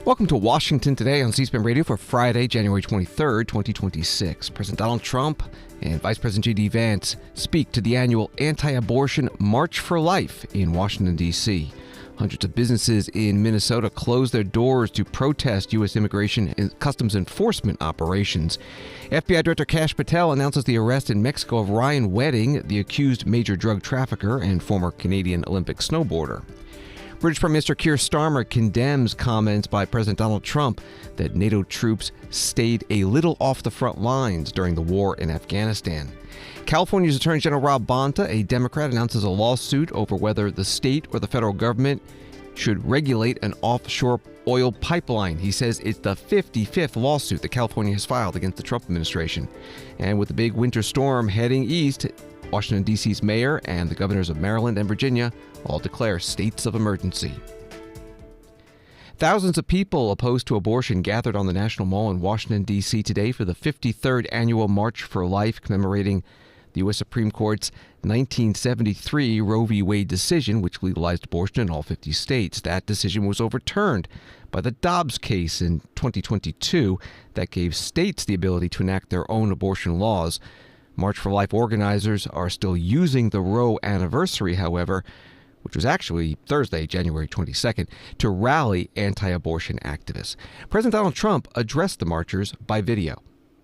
Welcome to Washington Today on C-SPAN Radio for Friday, January 23rd, 2026. President Donald Trump and Vice President J.D. Vance speak to the annual anti-abortion March for Life in Washington, D.C. Hundreds of businesses in Minnesota closed their doors to protest U.S. Immigration and Customs Enforcement operations. FBI Director Kash Patel announces the arrest in Mexico of Ryan Wedding, the accused major drug trafficker and former Canadian Olympic snowboarder. British Prime Minister Keir Starmer condemns comments by President Donald Trump that NATO troops stayed a little off the front lines during the war in Afghanistan. California's Attorney General Rob Bonta, a Democrat, announces a lawsuit over whether the state or the federal government should regulate an offshore oil pipeline. He says it's the 55th lawsuit that California has filed against the Trump administration. And with the big winter storm heading east, Washington, D.C.'s mayor and the governors of Maryland and Virginia all declare states of emergency. Thousands of people opposed to abortion gathered on the National Mall in Washington, D.C. today for the 53rd annual March for Life, commemorating the U.S. Supreme Court's 1973 Roe v. Wade decision, which legalized abortion in all 50 states. That decision was overturned by the Dobbs case in 2022 that gave states the ability to enact their own abortion laws. March for Life organizers are still using the Roe anniversary, however, which was actually Thursday, January 22nd, to rally anti-abortion activists. President Donald Trump addressed the marchers by video.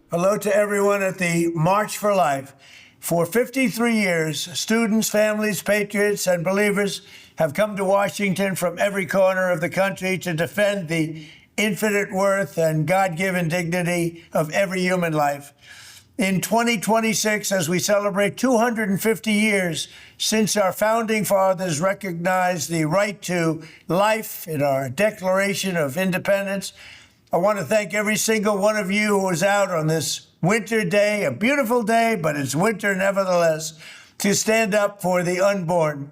Hello to everyone at the March for Life. For 53 years, students, families, patriots, and believers have come to Washington from every corner of the country to defend the infinite worth and God-given dignity of every human life. In 2026, as we celebrate 250 years since our founding fathers recognized the right to life in our Declaration of Independence, I want to thank every single one of you who was out on this winter day, a beautiful day, but it's winter nevertheless, to stand up for the unborn.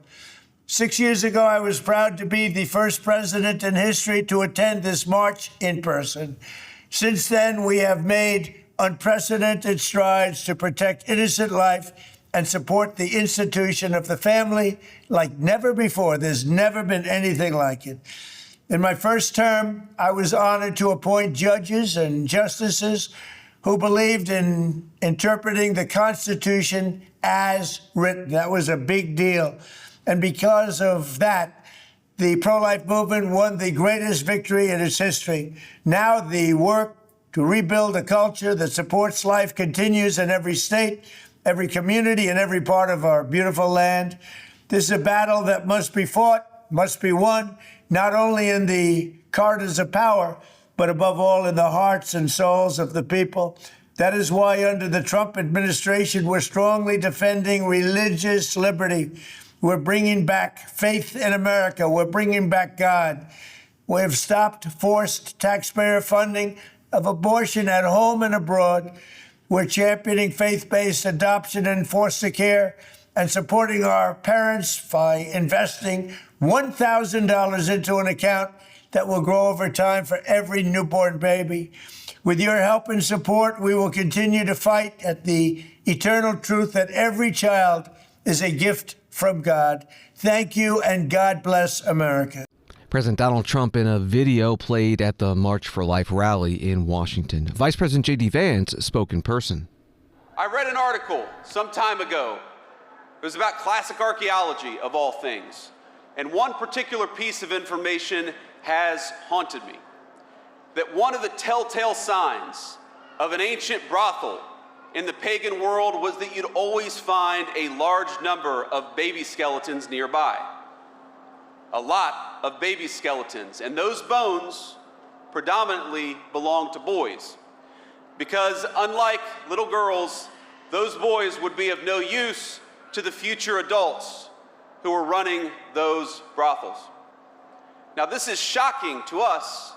6 years ago, I was proud to be the first president in history to attend this march in person. Since then, we have made unprecedented strides to protect innocent life and support the institution of the family like never before. There's never been anything like it. In my first term, I was honored to appoint judges and justices who believed in interpreting the Constitution as written. That was a big deal. And because of that, the pro-life movement won the greatest victory in its history. Now the work to rebuild a culture that supports life continues in every state, every community, and every part of our beautiful land. This is a battle that must be fought, must be won, not only in the corridors of power, but above all in the hearts and souls of the people. That is why under the Trump administration, we're strongly defending religious liberty. We're bringing back faith in America. We're bringing back God. We have stopped forced taxpayer funding of abortion at home and abroad. We're championing faith-based adoption and foster care and supporting our parents by investing $1,000 into an account that will grow over time for every newborn baby. With your help and support, we will continue to fight at the eternal truth that every child is a gift from God. Thank you, and God bless America. President Donald Trump in a video played at the March for Life rally in Washington. Vice President J.D. Vance spoke in person. I read an article some time ago. It was about classic archaeology, of all things. And one particular piece of information has haunted me. That one of the telltale signs of an ancient brothel in the pagan world was that you'd always find a large number of baby skeletons nearby. A lot of baby skeletons, and those bones predominantly belong to boys. Because unlike little girls, those boys would be of no use to the future adults who are running those brothels. Now, this is shocking to us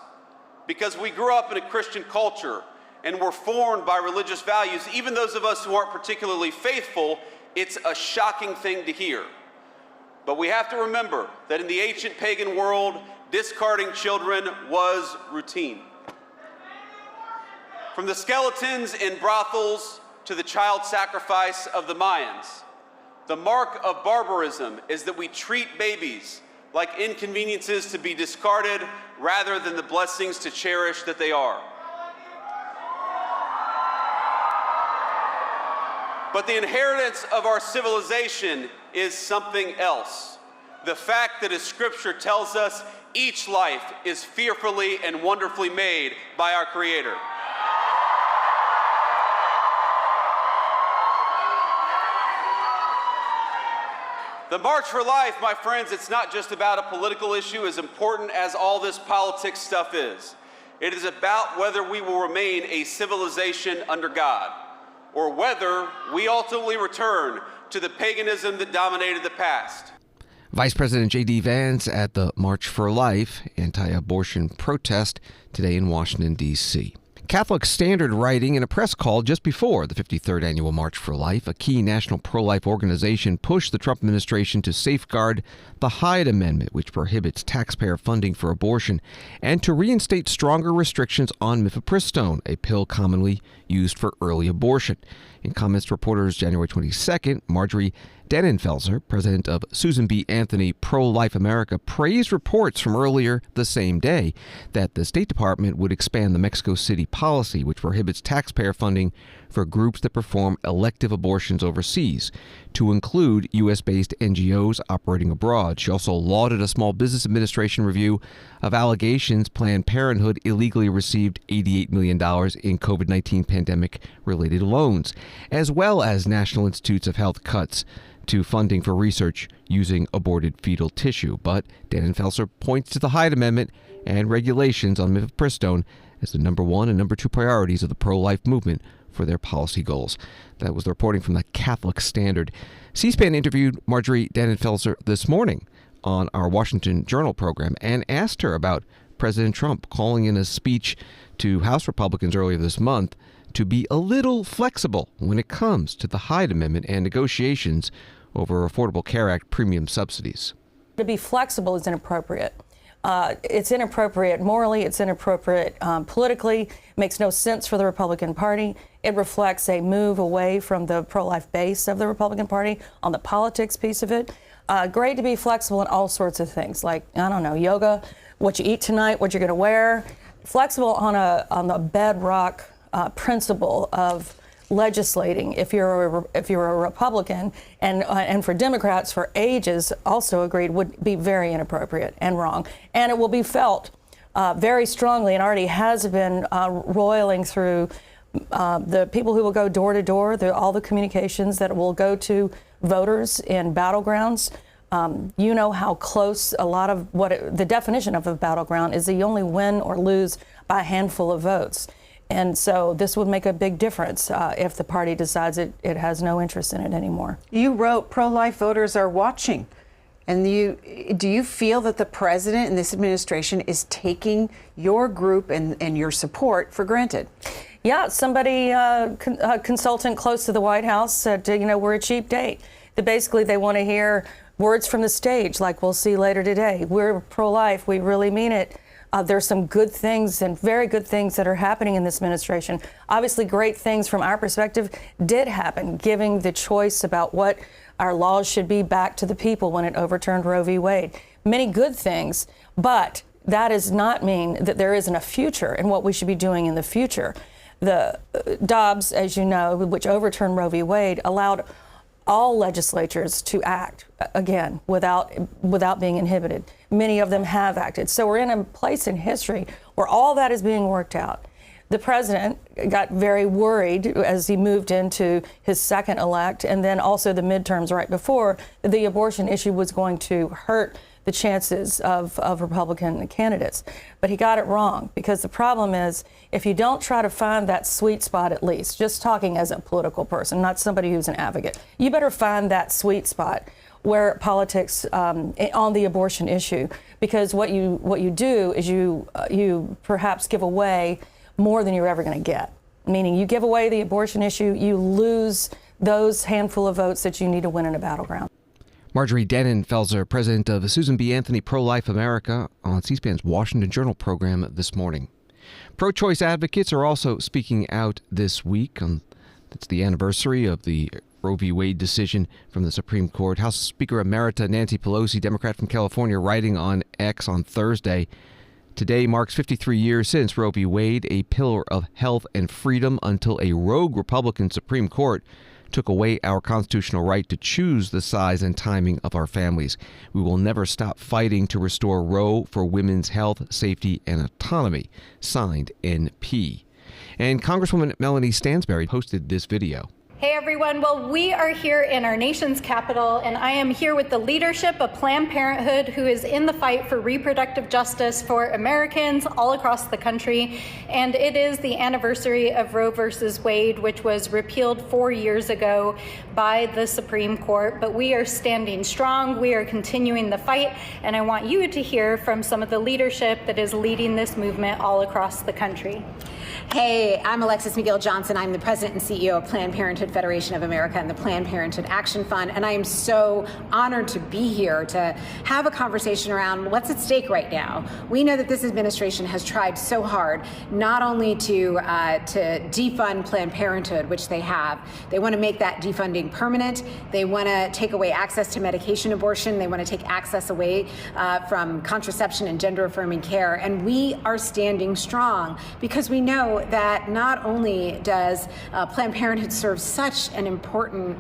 because we grew up in a Christian culture and were formed by religious values. Even those of us who aren't particularly faithful, it's a shocking thing to hear. But we have to remember that in the ancient pagan world, discarding children was routine. From the skeletons in brothels to the child sacrifice of the Mayans, the mark of barbarism is that we treat babies like inconveniences to be discarded rather than the blessings to cherish that they are. But the inheritance of our civilization is something else. The fact that, as Scripture tells us, each life is fearfully and wonderfully made by our Creator. The March for Life, my friends, it's not just about a political issue as important as all this politics stuff is. It is about whether we will remain a civilization under God, or whether we ultimately return to the paganism that dominated the past. Vice President J.D. Vance at the March for Life anti-abortion protest today in Washington, D.C. Catholic Standard writing in a press call just before the 53rd annual March for Life, a key national pro-life organization pushed the Trump administration to safeguard the Hyde Amendment, which prohibits taxpayer funding for abortion, and to reinstate stronger restrictions on mifepristone, a pill commonly used for early abortion. In comments to reporters January 22nd, Marjorie Dannenfelser, president of Susan B. Anthony Pro-Life America, praised reports from earlier the same day that the State Department would expand the Mexico City policy, which prohibits taxpayer funding for groups that perform elective abortions overseas, to include U.S.-based NGOs operating abroad. She also lauded a Small Business Administration review of allegations Planned Parenthood illegally received $88 million in COVID-19 pandemic-related loans, as well as National Institutes of Health cuts to funding for research using aborted fetal tissue. But Dannenfelser points to the Hyde Amendment and regulations on mifepristone as the number one and number two priorities of the pro-life movement for their policy goals. That was the reporting from the Catholic Standard. C-SPAN interviewed Marjorie Dannenfelser this morning on our Washington Journal program and asked her about President Trump calling in a speech to House Republicans earlier this month to be a little flexible when it comes to the Hyde Amendment and negotiations over Affordable Care Act premium subsidies. To be flexible is inappropriate. It's inappropriate morally, it's inappropriate politically, makes no sense for the Republican Party. It reflects a move away from the pro-life base of the Republican Party on the politics piece of it. Great to be flexible in all sorts of things, like, I don't know, yoga, what you eat tonight, what you're going to wear. Flexible on the bedrock principle of legislating. If you're a Republican, and for Democrats for ages also agreed, would be very inappropriate and wrong, and it will be felt very strongly, and already has been roiling through the people who will go door to door, all the communications that will go to voters in battlegrounds. You know how close a lot of the definition of a battleground is. You only win or lose by a handful of votes. And so this would make a big difference if the party decides it has no interest in it anymore. You wrote pro-life voters are watching. And do you feel that the president and this administration is taking your group and your support for granted? Yeah, somebody, a consultant close to the White House said, we're a cheap date. That basically they want to hear words from the stage, like we'll see later today. We're pro-life, we really mean it. There's some good things and very good things that are happening in this administration. Obviously, great things from our perspective did happen, giving the choice about what our laws should be back to the people when it overturned Roe v. Wade. Many good things, but that does not mean that there isn't a future and what we should be doing in the future. The Dobbs, as you know, which overturned Roe v. Wade, allowed all legislatures to act again without being inhibited. Many of them have acted. So we're in a place in history where all that is being worked out. The president got very worried as he moved into his second elect, and then also the midterms right before, that the abortion issue was going to hurt the chances of Republican candidates. But he got it wrong, because the problem is, if you don't try to find that sweet spot, at least, just talking as a political person, not somebody who's an advocate, you better find that sweet spot where politics on the abortion issue, because what you do is you perhaps give away more than you're ever going to get. Meaning, you give away the abortion issue, you lose those handful of votes that you need to win in a battleground. Marjorie Dannenfelser, president of Susan B. Anthony Pro-Life America, on C-SPAN's Washington Journal program this morning. Pro-choice advocates are also speaking out this week. It's the anniversary of the Roe v. Wade decision from the Supreme Court. House Speaker Emerita Nancy Pelosi, Democrat from California, writing on X on Thursday, "Today marks 53 years since Roe v. Wade, a pillar of health and freedom, until a rogue Republican Supreme Court took away our constitutional right to choose the size and timing of our families. We will never stop fighting to restore Roe for women's health, safety, and autonomy." Signed, NP. And Congresswoman Melanie Stansbury posted this video. Hey everyone, well, we are here in our nation's capital, and I am here with the leadership of Planned Parenthood, who is in the fight for reproductive justice for Americans all across the country. And it is the anniversary of Roe versus Wade, which was repealed 4 years ago by the Supreme Court. But we are standing strong, we are continuing the fight, and I want you to hear from some of the leadership that is leading this movement all across the country. Hey, I'm Alexis McGill-Johnson. I'm the president and CEO of Planned Parenthood Federation of America and the Planned Parenthood Action Fund. And I am so honored to be here to have a conversation around what's at stake right now. We know that this administration has tried so hard not only to defund Planned Parenthood, which they have. They want to make that defunding permanent. They want to take away access to medication abortion. They want to take access away from contraception and gender-affirming care. And we are standing strong because we know that not only does Planned Parenthood serve such an important,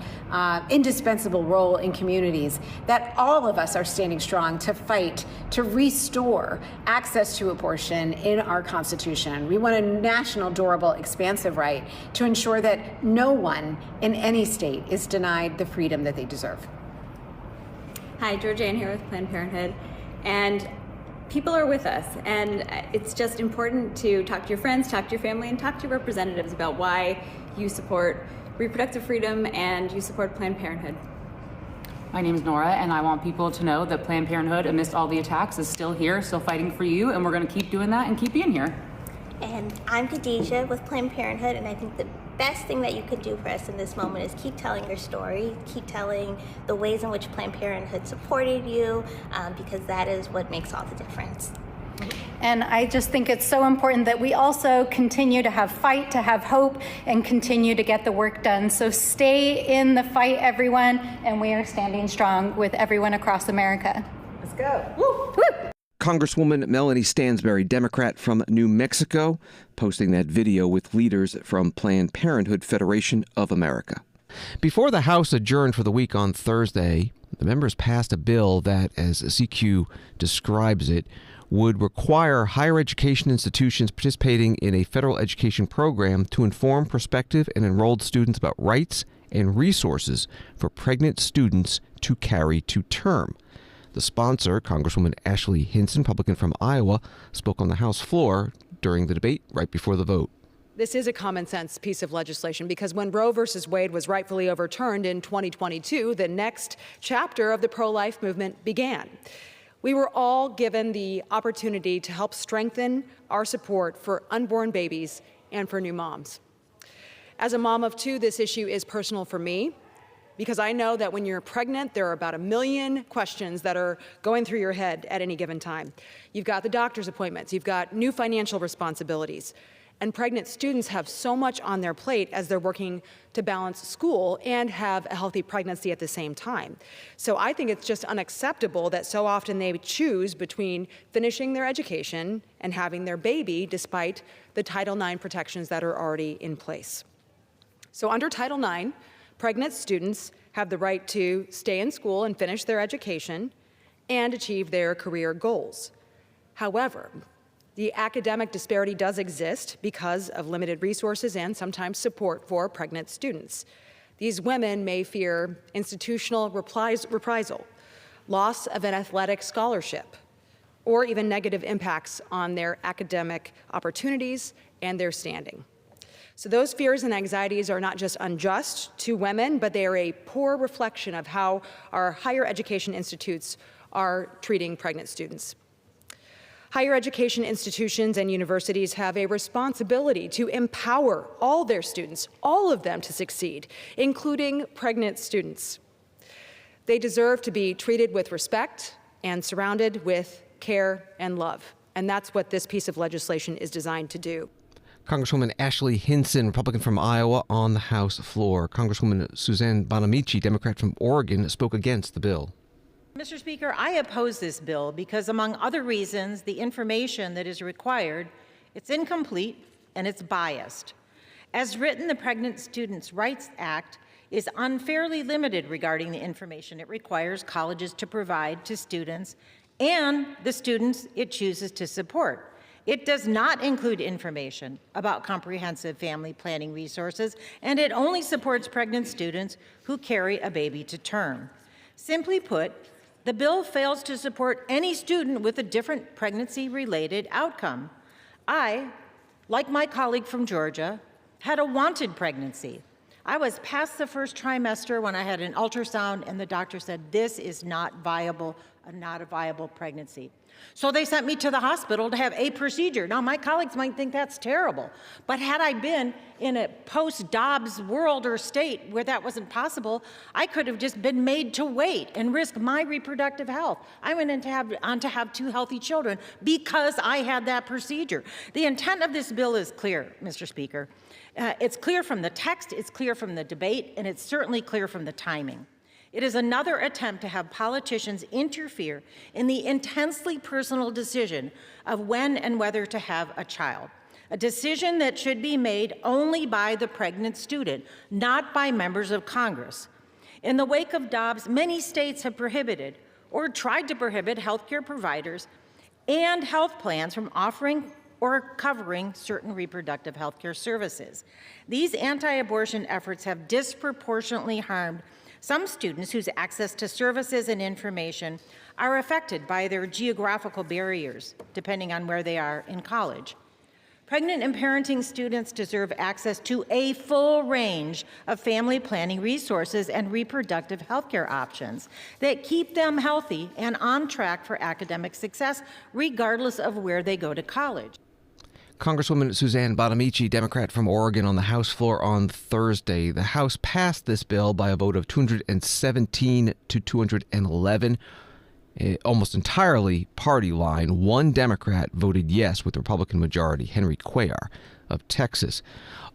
indispensable role in communities, that all of us are standing strong to fight to restore access to abortion in our Constitution. We want a national, durable, expansive right to ensure that no one in any state is denied the freedom that they deserve. Hi, Georgianne here with Planned Parenthood. And people are with us, and it's just important to talk to your friends, talk to your family, and talk to your representatives about why you support reproductive freedom and you support Planned Parenthood. My name is Nora, and I want people to know that Planned Parenthood, amidst all the attacks, is still here, still fighting for you, and we're going to keep doing that and keep being here. And I'm Khadijah with Planned Parenthood, and I think the best thing that you can do for us in this moment is keep telling your story, keep telling the ways in which Planned Parenthood supported you, because that is what makes all the difference. And I just think it's so important that we also continue to have fight, to have hope, and continue to get the work done. So stay in the fight, everyone, and we are standing strong with everyone across America. Let's go. Woo! Woo! Congresswoman Melanie Stansbury, Democrat from New Mexico, posting that video with leaders from Planned Parenthood Federation of America. Before the House adjourned for the week on Thursday, the members passed a bill that, as CQ describes it, would require higher education institutions participating in a federal education program to inform prospective and enrolled students about rights and resources for pregnant students to carry to term. The sponsor, Congresswoman Ashley Hinson, Republican from Iowa, spoke on the House floor during the debate right before the vote. This is a common sense piece of legislation because when Roe versus Wade was rightfully overturned in 2022, the next chapter of the pro-life movement began. We were all given the opportunity to help strengthen our support for unborn babies and for new moms. As a mom of two, this issue is personal for me because I know that when you're pregnant, there are about 1 million questions that are going through your head at any given time. You've got the doctor's appointments, you've got new financial responsibilities, and pregnant students have so much on their plate as they're working to balance school and have a healthy pregnancy at the same time. So I think it's just unacceptable that so often they choose between finishing their education and having their baby despite the Title IX protections that are already in place. So under Title IX, pregnant students have the right to stay in school and finish their education and achieve their career goals. However, the academic disparity does exist because of limited resources and sometimes support for pregnant students. These women may fear institutional reprisal, loss of an athletic scholarship, or even negative impacts on their academic opportunities and their standing. So those fears and anxieties are not just unjust to women, but they are a poor reflection of how our higher education institutes are treating pregnant students. Higher education institutions and universities have a responsibility to empower all their students, all of them, to succeed, including pregnant students. They deserve to be treated with respect and surrounded with care and love. And that's what this piece of legislation is designed to do. Congresswoman Ashley Hinson, Republican from Iowa, on the House floor. Congresswoman Suzanne Bonamici, Democrat from Oregon, spoke against the bill. Mr. Speaker, I oppose this bill because, among other reasons, the information that is required, it's incomplete and it's biased. As written, the Pregnant Students' Rights Act is unfairly limited regarding the information it requires colleges to provide to students and the students it chooses to support. It does not include information about comprehensive family planning resources, and it only supports pregnant students who carry a baby to term. Simply put, the bill fails to support any student with a different pregnancy-related outcome. I, like my colleague from Georgia, had a wanted pregnancy. I was past the first trimester when I had an ultrasound, and the doctor said, this is not viable, not a viable pregnancy. So they sent me to the hospital to have a procedure. Now, my colleagues might think that's terrible, but had I been in a post-Dobbs world or state where that wasn't possible, I could have just been made to wait and risk my reproductive health. I went on to have 2 healthy children because I had that procedure. The intent of this bill is clear, Mr. Speaker. It's clear from the text, it's clear from the debate, and it's certainly clear from the timing. It is another attempt to have politicians interfere in the intensely personal decision of when and whether to have a child, a decision that should be made only by the pregnant student, not by members of Congress. In the wake of Dobbs, many states have prohibited or tried to prohibit healthcare providers and health plans from offering or covering certain reproductive healthcare services. These anti-abortion efforts have disproportionately harmed some students whose access to services and information are affected by their geographical barriers, depending on where they are in college. Pregnant and parenting students deserve access to a full range of family planning resources and reproductive healthcare options that keep them healthy and on track for academic success, regardless of where they go to college. Congresswoman Suzanne Bonamici, Democrat from Oregon, on the House floor on Thursday. The House passed this bill by a vote of 217 to 211, almost entirely party line. One Democrat voted yes with the Republican majority, Henry Cuellar of Texas.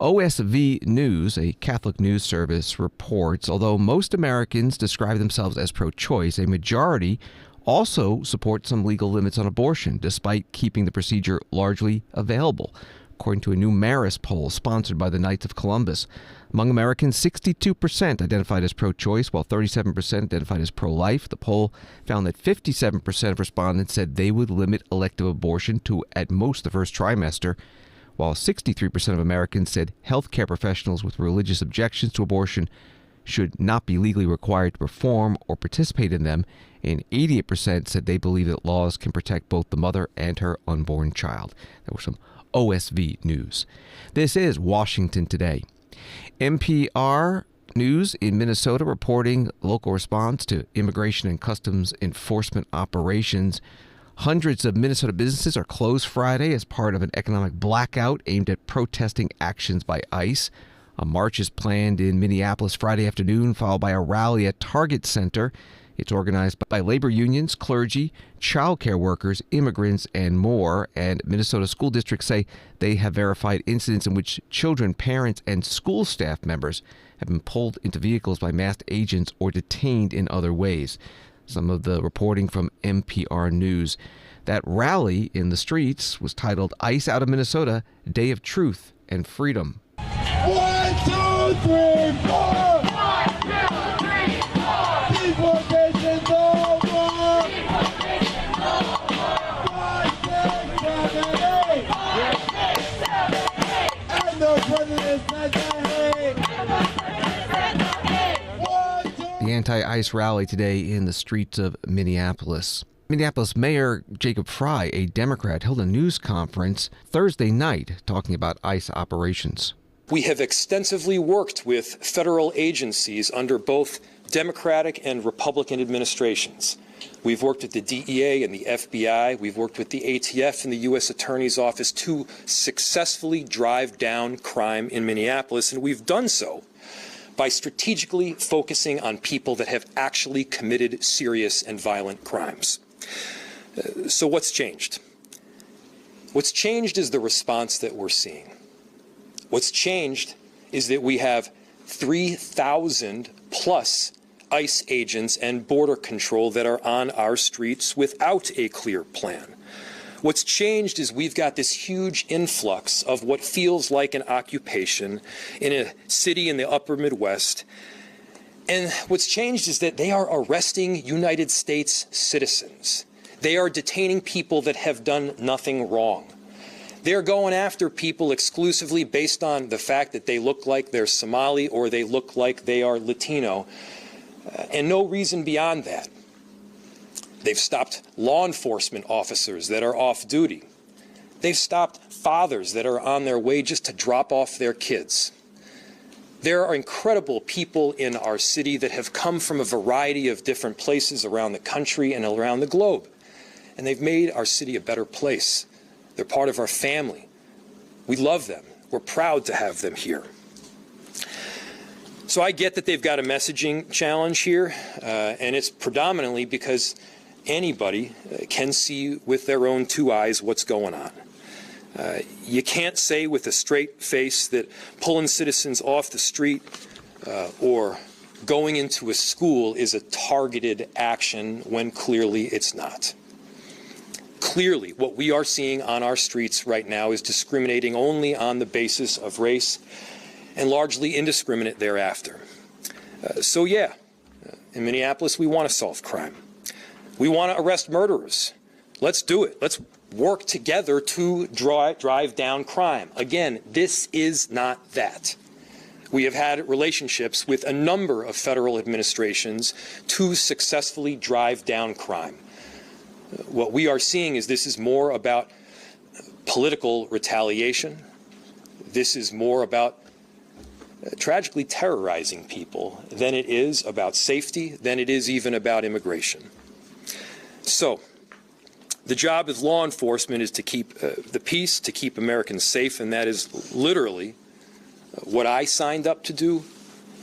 OSV News, a Catholic news service, reports, although most Americans describe themselves as pro-choice, a majority also support some legal limits on abortion, despite keeping the procedure largely available, according to a new Marist poll sponsored by the Knights of Columbus. Among Americans, 62% identified as pro-choice, while 37% identified as pro-life. The poll found that 57% of respondents said they would limit elective abortion to at most the first trimester, while 63% of Americans said healthcare professionals with religious objections to abortion should not be legally required to perform or participate in them, and 88% said they believe that laws can protect both the mother and her unborn child. That was some OSV News. This is Washington Today. NPR News in Minnesota reporting local response to immigration and customs enforcement operations. Hundreds of Minnesota businesses are closed Friday as part of an economic blackout aimed at protesting actions by ICE. A march is planned in Minneapolis Friday afternoon, followed by a rally at Target Center. It's organized by labor unions, clergy, child care workers, immigrants, and more. And Minnesota school districts say they have verified incidents in which children, parents, and school staff members have been pulled into vehicles by masked agents or detained in other ways. Some of the reporting from NPR News. That rally in the streets was titled ICE Out of Minnesota, Day of Truth and Freedom. 1, 2, 3, 4. 1, 2, 3, 4. Deportation's over. Deportation's over. 5, 6, 7, 8. 5, 6, 7, 8. And the president said The anti-ICE rally today in the streets of Minneapolis. Minneapolis Mayor Jacob Frey, a Democrat, held a news conference Thursday night talking about ICE operations. We have extensively worked with federal agencies under both Democratic and Republican administrations. We've worked with the DEA and the FBI. We've worked with the ATF and the U.S. Attorney's Office to successfully drive down crime in Minneapolis, and we've done so by strategically focusing on people that have actually committed serious and violent crimes. So what's changed? What's changed is the response that we're seeing. What's changed is that we have 3,000 plus ICE agents and border control that are on our streets without a clear plan. What's changed is we've got this huge influx of what feels like an occupation in a city in the upper Midwest. And what's changed is that they are arresting United States citizens. They are detaining people that have done nothing wrong. They're going after people exclusively based on the fact that they look like they're Somali or they look like they are Latino, and no reason beyond that. They've stopped law enforcement officers that are off duty. They've stopped fathers that are on their way just to drop off their kids. There are incredible people in our city that have come from a variety of different places around the country and around the globe, and they've made our city a better place. They're part of our family. We love them. We're proud to have them here. So I get that they've got a messaging challenge here, and it's predominantly because anybody can see with their own two eyes what's going on. You can't say with a straight face that pulling citizens off the street or going into a school is a targeted action when clearly it's not. Clearly, what we are seeing on our streets right now is discriminating only on the basis of race and largely indiscriminate thereafter. So yeah, in Minneapolis, we want to solve crime. We want to arrest murderers. Let's do it. Let's work together to drive down crime. Again, this is not that. We have had relationships with a number of federal administrations to successfully drive down crime. What we are seeing is this is more about political retaliation. This is more about tragically terrorizing people than it is about safety, than it is even about immigration. So, the job of law enforcement is to keep the peace, to keep Americans safe, and that is literally what I signed up to do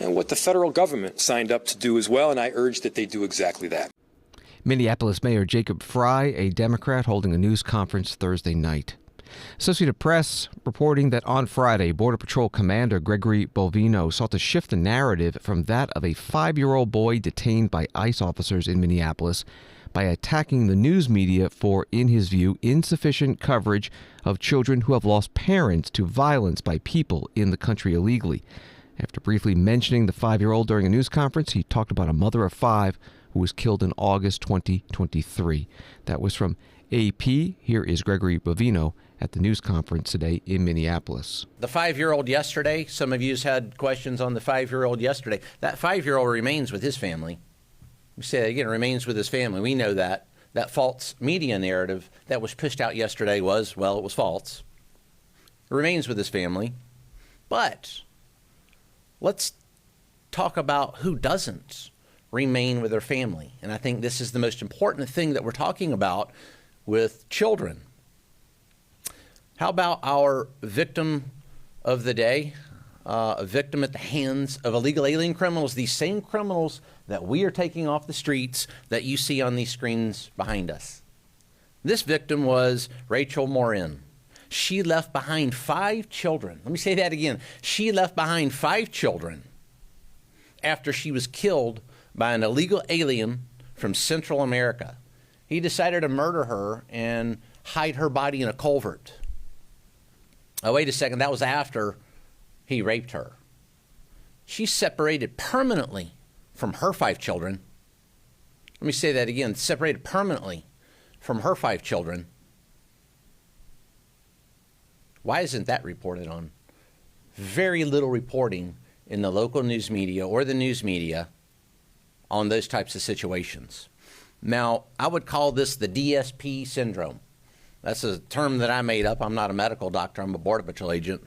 and what the federal government signed up to do as well, and I urge that they do exactly that. Minneapolis Mayor Jacob Frey, a Democrat, holding a news conference Thursday night. Associated Press reporting that on Friday, Border Patrol Commander Gregory Bovino sought to shift the narrative from that of a 5-year-old boy detained by ICE officers in Minneapolis by attacking the news media for, in his view, insufficient coverage of children who have lost parents to violence by people in the country illegally. After briefly mentioning the 5-year-old during a news conference, he talked about a mother of 5 who was killed in August 2023. That was from AP. Here is Gregory Bovino at the news conference today in Minneapolis. The 5-year-old yesterday, some of you had questions on the 5-year-old yesterday. That 5-year-old remains with his family. We say again, remains with his family. We know that. That false media narrative that was pushed out yesterday was, well, it was false. It remains with his family. But let's talk about who doesn't remain with their family. And I think this is the most important thing that we're talking about with children. How about our victim of the day? A victim at the hands of illegal alien criminals, these same criminals that we are taking off the streets that you see on these screens behind us. This victim was Rachel Morin. She left behind 5 children. Let me say that again. She left behind 5 children after she was killed by an illegal alien from Central America. He decided to murder her and hide her body in a culvert. Oh, wait a second. That was after he raped her. She's separated permanently from her 5 children. Let me say that again. Separated permanently from her 5 children. Why isn't that reported on? Very little reporting in the local news media or the news media on those types of situations. Now, I would call this the DSP syndrome. That's a term that I made up. I'm not a medical doctor. I'm a Border Patrol agent.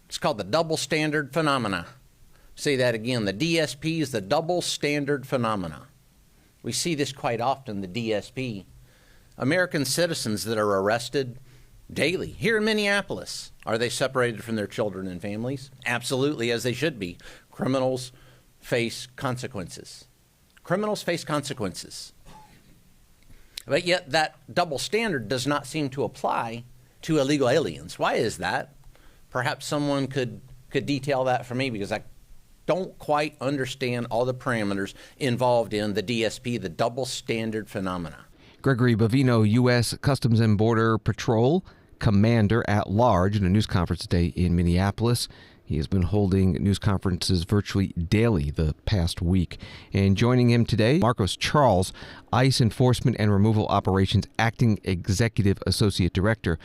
It's called the double standard phenomena. Say that again. The DSP is the double standard phenomena. We see this quite often, the DSP. American citizens that are arrested daily here in Minneapolis. Are they separated from their children and families? Absolutely, as they should be. Criminals face consequences. Criminals face consequences. But yet that double standard does not seem to apply to illegal aliens. Why is that? Perhaps someone could detail that for me, because I don't quite understand all the parameters involved in the DSP, the double standard phenomena. Gregory Bovino, U.S. Customs and Border Patrol Commander at Large, in a news conference today in Minneapolis. He has been holding news conferences virtually daily the past week. And joining him today, Marcos Charles, ICE Enforcement and Removal Operations Acting Executive Associate Director,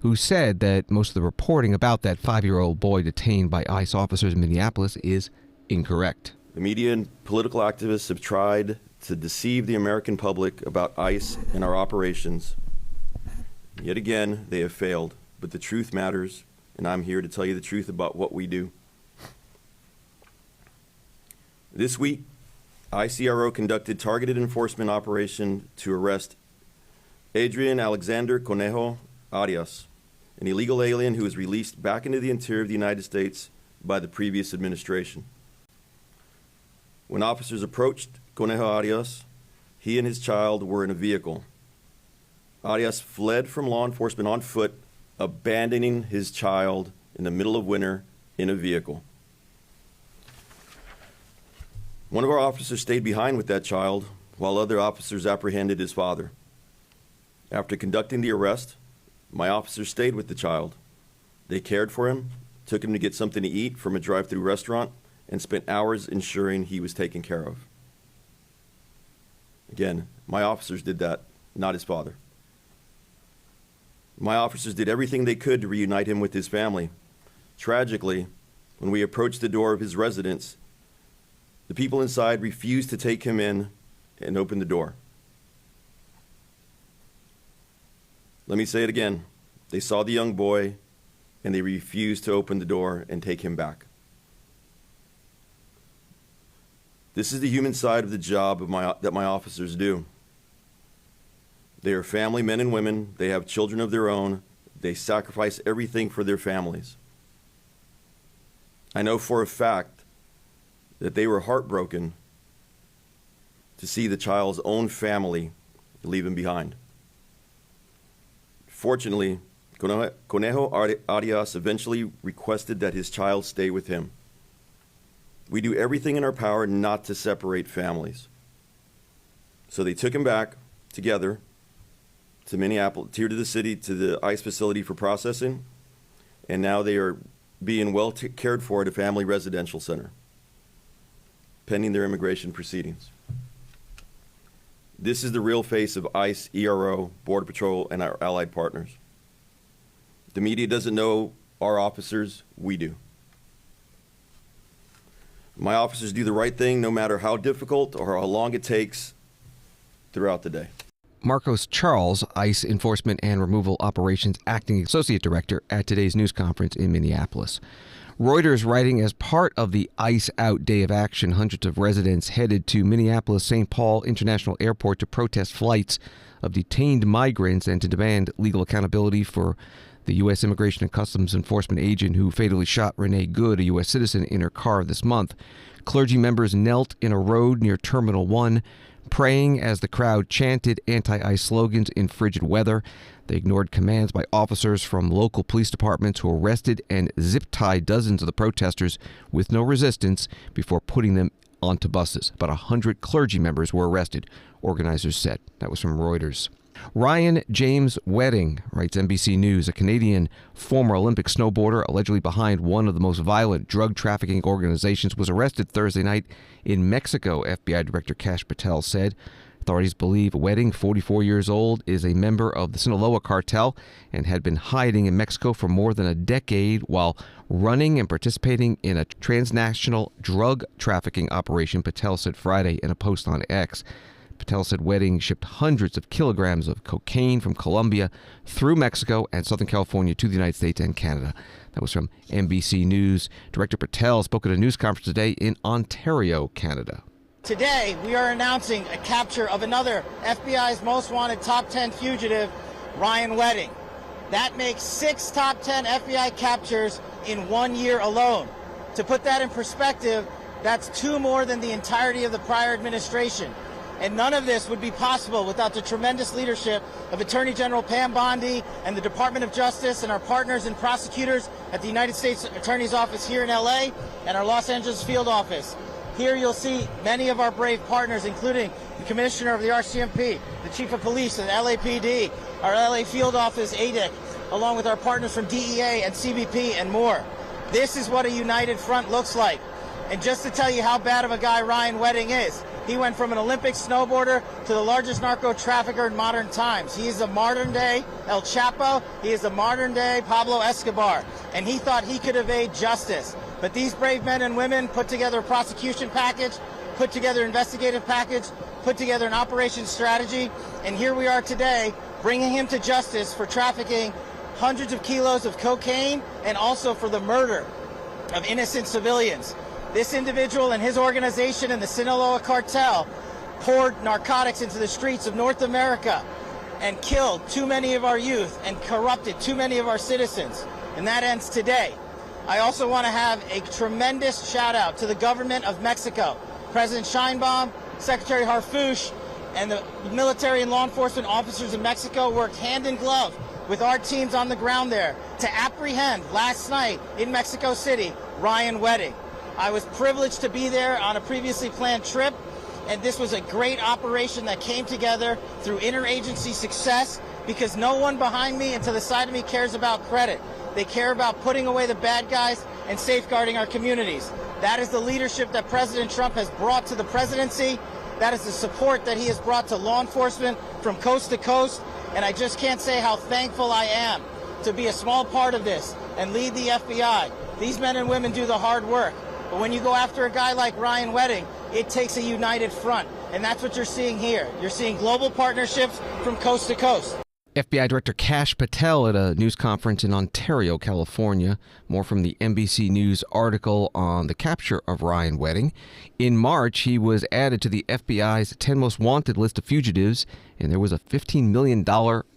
who said that most of the reporting about that 5-year-old boy detained by ICE officers in Minneapolis is incorrect. The media and political activists have tried to deceive the American public about ICE and our operations. Yet again, they have failed, but the truth matters, and I'm here to tell you the truth about what we do. This week, ICRO conducted targeted enforcement operation to arrest Adrian Alexander Conejo Arias, an illegal alien who was released back into the interior of the United States by the previous administration. When officers approached Conejo Arias, he and his child were in a vehicle. Arias fled from law enforcement on foot, abandoning his child in the middle of winter in a vehicle. One of our officers stayed behind with that child while other officers apprehended his father. After conducting the arrest, my officers stayed with the child. They cared for him, took him to get something to eat from a drive-through restaurant, and spent hours ensuring he was taken care of. Again, my officers did that, not his father. My officers did everything they could to reunite him with his family. Tragically, when we approached the door of his residence, the people inside refused to take him in and open the door. Let me say it again. They saw the young boy and they refused to open the door and take him back. This is the human side of the job that my officers do. They are family men and women. They have children of their own. They sacrifice everything for their families. I know for a fact that they were heartbroken to see the child's own family leave him behind. Fortunately, Conejo Arias eventually requested that his child stay with him. We do everything in our power not to separate families. So they took him back together to Minneapolis, here to the city, to the ICE facility for processing, and now they are being well cared for at a family residential center, pending their immigration proceedings. This is the real face of ICE, ERO, Border Patrol, and our allied partners. The media doesn't know our officers, we do. My officers do the right thing no matter how difficult or how long it takes throughout the day. Marcos Charles, ICE Enforcement and Removal Operations Acting Associate Director at today's news conference in Minneapolis. Reuters writing, as part of the ICE Out Day of Action, hundreds of residents headed to Minneapolis-St. Paul International Airport to protest flights of detained migrants and to demand legal accountability for the U.S. Immigration and Customs Enforcement agent who fatally shot Renee Good, a U.S. citizen, in her car this month. Clergy members knelt in a road near Terminal 1, praying as the crowd chanted anti-ICE slogans in frigid weather. They ignored commands by officers from local police departments who arrested and zip-tied dozens of the protesters with no resistance before putting them onto buses. About 100 clergy members were arrested, organizers said. That was from Reuters. Ryan James Wedding, writes NBC News, a Canadian former Olympic snowboarder allegedly behind one of the most violent drug trafficking organizations, was arrested Thursday night in Mexico, FBI Director Kash Patel said. Authorities believe Wedding, 44 years old, is a member of the Sinaloa cartel and had been hiding in Mexico for more than a decade while running and participating in a transnational drug trafficking operation, Patel said Friday in a post on X. Patel said Wedding shipped hundreds of kilograms of cocaine from Colombia through Mexico and Southern California to the United States and Canada. That was from NBC News. Director Patel spoke at a news conference today in Ontario, Canada. Today, we are announcing a capture of another FBI's most wanted top 10 fugitive, Ryan Wedding. That makes 6 top 10 FBI captures in 1 year alone. To put that in perspective, that's 2 more than the entirety of the prior administration. And none of this would be possible without the tremendous leadership of Attorney General Pam Bondi and the Department of Justice and our partners and prosecutors at the United States Attorney's Office here in LA and our Los Angeles field office. Here you'll see many of our brave partners, including the Commissioner of the RCMP, the Chief of Police of the LAPD, our LA field office, ADIC, along with our partners from DEA and CBP and more. This is what a united front looks like. And just to tell you how bad of a guy Ryan Wedding is, he went from an Olympic snowboarder to the largest narco trafficker in modern times. He is a modern-day El Chapo. He is a modern-day Pablo Escobar. And he thought he could evade justice. But these brave men and women put together a prosecution package, put together an investigative package, put together an operations strategy, and here we are today bringing him to justice for trafficking hundreds of kilos of cocaine and also for the murder of innocent civilians. This individual and his organization and the Sinaloa cartel poured narcotics into the streets of North America and killed too many of our youth and corrupted too many of our citizens. And that ends today. I also want to have a tremendous shout out to the government of Mexico. President Sheinbaum, Secretary Harfuch, and the military and law enforcement officers in Mexico worked hand in glove with our teams on the ground there to apprehend last night in Mexico City Ryan Wedding. I was privileged to be there on a previously planned trip, and this was a great operation that came together through interagency success because no one behind me and to the side of me cares about credit. They care about putting away the bad guys and safeguarding our communities. That is the leadership that President Trump has brought to the presidency. That is the support that he has brought to law enforcement from coast to coast. And I just can't say how thankful I am to be a small part of this and lead the FBI. These men and women do the hard work. But when you go after a guy like Ryan Wedding, it takes a united front. And that's what you're seeing here. You're seeing global partnerships from coast to coast. FBI Director Kash Patel at a news conference in Ontario, California. More from the NBC News article on the capture of Ryan Wedding. In March, he was added to the FBI's 10 most wanted list of fugitives, and there was a $15 million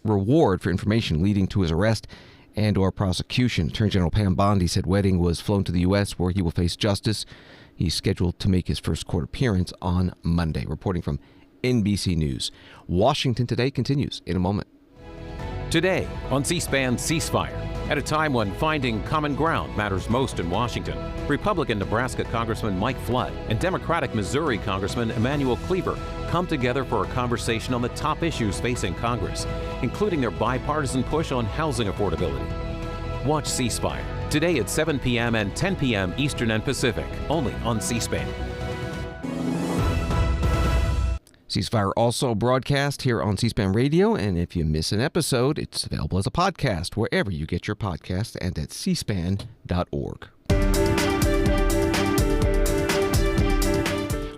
reward for information leading to his arrest and or prosecution. Attorney General Pam Bondi said Wedding was flown to the U.S. where he will face justice. He's scheduled to make his first court appearance on Monday. Reporting from NBC News. Washington Today continues in a moment. Today on C-SPAN Ceasefire, at a time when finding common ground matters most in Washington, Republican Nebraska Congressman Mike Flood and Democratic Missouri Congressman Emanuel Cleaver come together for a conversation on the top issues facing Congress, including their bipartisan push on housing affordability. Watch C-SPIRE today at 7 p.m. and 10 p.m. Eastern and Pacific, only on C-SPAN. Ceasefire also broadcast here on C-SPAN Radio, and if you miss an episode, it's available as a podcast wherever you get your podcasts and at cspan.org.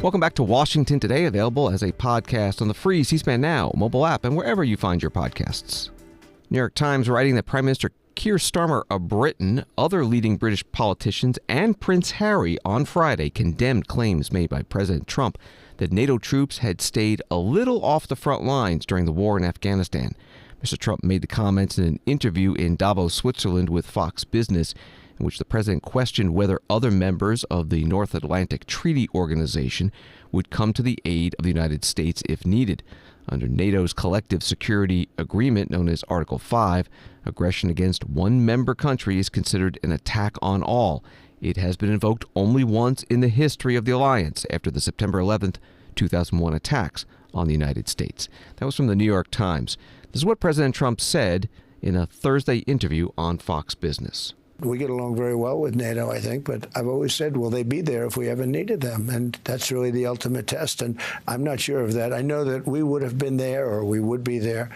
Welcome back to Washington Today, available as a podcast on the free C-SPAN Now mobile app and wherever you find your podcasts. New York Times writing that Prime Minister Keir Starmer of Britain, other leading British politicians, and Prince Harry on Friday condemned claims made by President Trump that NATO troops had stayed a little off the front lines during the war in Afghanistan. Mr. Trump made the comments in an interview in Davos, Switzerland with Fox Business, in which the president questioned whether other members of the North Atlantic Treaty Organization would come to the aid of the United States if needed. Under NATO's collective security agreement known as Article 5, aggression against one member country is considered an attack on all. It has been invoked only once in the history of the alliance after the September 11th, 2001 attacks on the United States. That was from the New York Times. This is what President Trump said in a Thursday interview on Fox Business. We get along very well with NATO, I think, but I've always said, will they be there if we ever needed them? And that's really the ultimate test, and I'm not sure of that. I know that we would have been there or we would be there,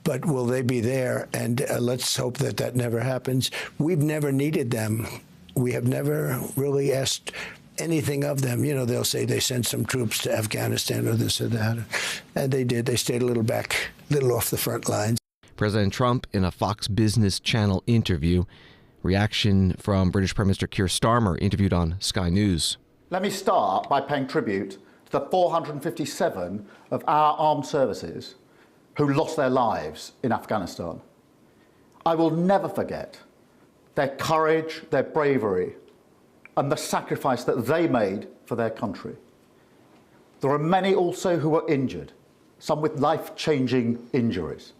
but will they be there? And let's hope that that never happens. We've never needed them. We have never really asked anything of them. You know, they'll say they sent some troops to Afghanistan or this or that. And they did. They stayed a little back, a little off the front lines. President Trump in a Fox Business Channel interview. Reaction from British Prime Minister Keir Starmer, interviewed on Sky News. Let me start by paying tribute to the 457 of our armed services who lost their lives in Afghanistan. I will never forget their courage, their bravery, and the sacrifice that they made for their country. There are many also who are injured, some with life-changing injuries.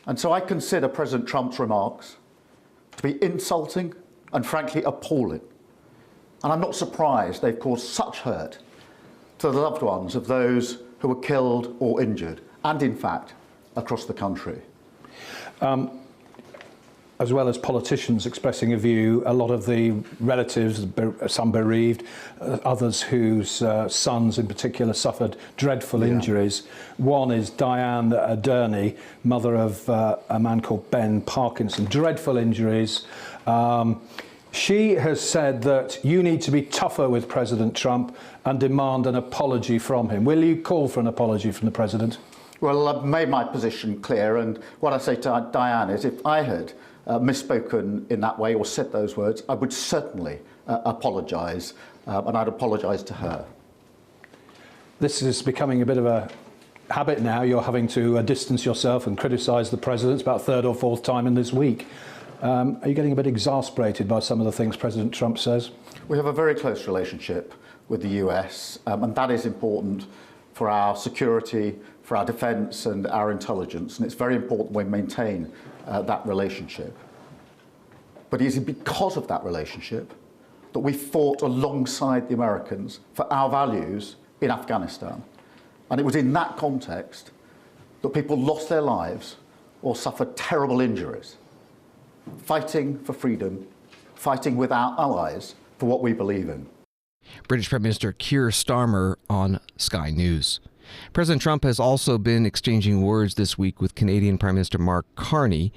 And so I consider President Trump's remarks to be insulting and frankly appalling. And I'm not surprised they've caused such hurt to the loved ones of those who were killed or injured, and in fact, across the country. As well as politicians expressing a view, a lot of the relatives, some bereaved, others whose sons in particular suffered dreadful injuries. One is Diane Aderney, mother of a man called Ben Parkinson. Dreadful injuries. She has said that you need to be tougher with President Trump and demand an apology from him. Will you call for an apology from the President? Well, I've made my position clear, and what I say to Diane is if I had misspoken in that way or said those words, I would certainly apologise, and I'd apologise to her. This is becoming a bit of a habit now. You're having to distance yourself and criticise the President. It's about third or fourth time in this week. Are you getting a bit exasperated by some of the things President Trump says? We have a very close relationship with the US, and that is important for our security, for our defence and our intelligence, and it's very important we maintain that relationship. But it is because of that relationship that we fought alongside the Americans for our values in Afghanistan. And it was in that context that people lost their lives or suffered terrible injuries, fighting for freedom, fighting with our allies for what we believe in. British Prime Minister Keir Starmer on Sky News. President Trump has also been exchanging words this week with Canadian Prime Minister Mark Carney.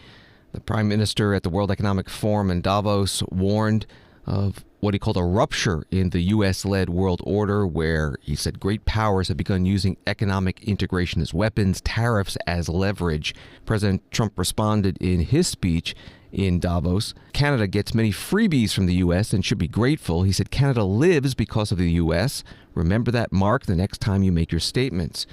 The Prime Minister at the World Economic Forum in Davos warned of what he called a rupture in the U.S.-led world order, where he said great powers have begun using economic integration as weapons, tariffs as leverage. President Trump responded in his speech in Davos. Canada gets many freebies from the U.S. and should be grateful. He said Canada lives because of the U.S. Remember that, Mark, the next time you make your statements.